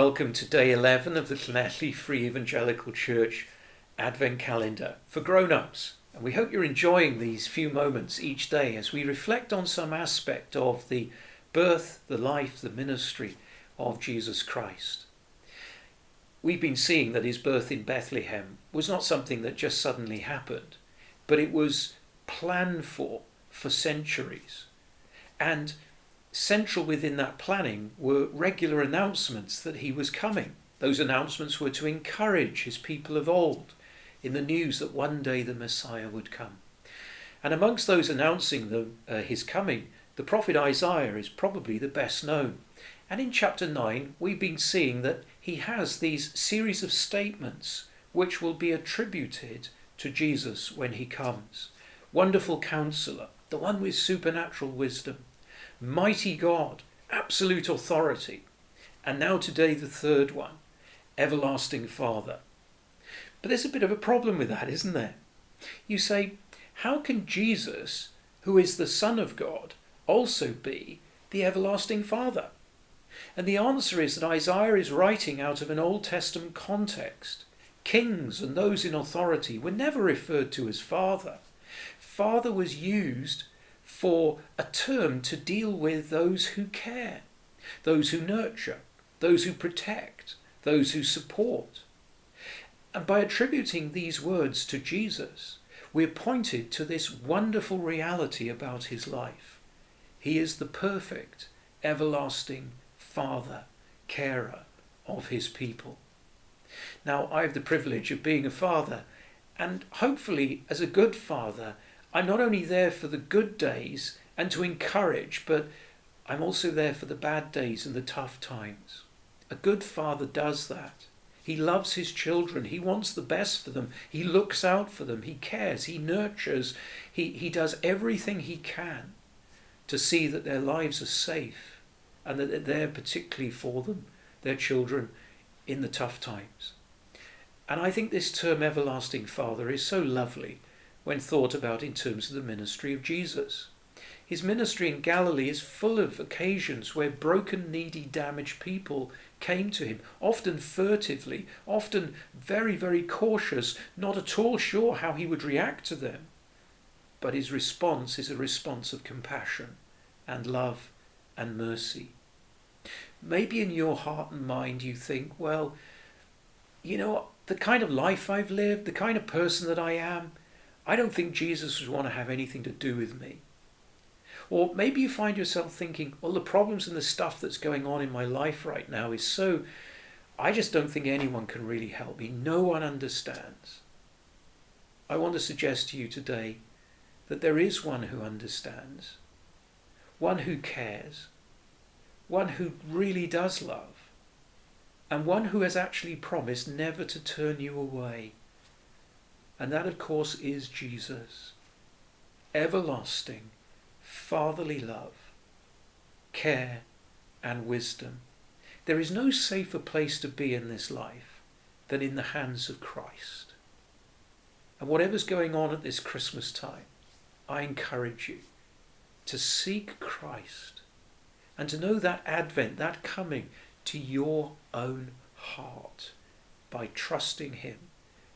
welcome to day 11 of the Llanelli Free Evangelical Church Advent Calendar for grown-ups. And we hope you're enjoying these few moments each day as we reflect on some aspect of the birth, the life, the ministry of Jesus Christ. We've been seeing that his birth in Bethlehem was not something that just suddenly happened, but it was planned for centuries. And central within that planning were regular announcements that he was coming. Those announcements were to encourage his people of old in the news that one day the Messiah would come. And amongst those announcing his coming, the prophet Isaiah is probably the best known. And in chapter 9, we've been seeing that he has these series of statements which will be attributed to Jesus when he comes. Wonderful Counselor, the one with supernatural wisdom. Mighty God, absolute authority. And now today the third one, Everlasting Father. But there's a bit of a problem with that, isn't there? You say, how can Jesus, who is the Son of God, also be the Everlasting Father? And the answer is that Isaiah is writing out of an Old Testament context. Kings and those in authority were never referred to as Father. Father was used for a term to deal with those who care, those who nurture, those who protect, those who support. And by attributing these words to Jesus, we're pointed to this wonderful reality about his life. He is the perfect, everlasting Father, carer of his people. Now, I have the privilege of being a father, and hopefully as a good father, I'm not only there for the good days and to encourage, but I'm also there for the bad days and the tough times. A good father does that. He loves his children. He wants the best for them. He looks out for them. He cares. He nurtures. He does everything he can to see that their lives are safe and that they're there particularly for them, their children, in the tough times. And I think this term Everlasting Father is so lovely when thought about in terms of the ministry of Jesus. His ministry in Galilee is full of occasions where broken, needy, damaged people came to him, often furtively, often very, very cautious, not at all sure how he would react to them. But his response is a response of compassion and love and mercy. Maybe in your heart and mind you think, well, you know, the kind of life I've lived, the kind of person that I am, I don't think Jesus would want to have anything to do with me. Or maybe you find yourself thinking, well, the problems and the stuff that's going on in my life right now is so, I just don't think anyone can really help me. No one understands. I want to suggest to you today that there is one who understands, one who cares, one who really does love, and one who has actually promised never to turn you away. And that, of course, is Jesus. Everlasting, fatherly love, care, and wisdom. There is no safer place to be in this life than in the hands of Christ. And whatever's going on at this Christmas time, I encourage you to seek Christ and to know that Advent, that coming to your own heart by trusting him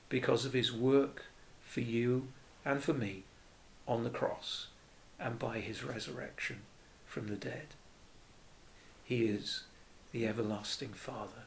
because of his work for you and for me on the cross and by his resurrection from the dead. He is the Everlasting Father.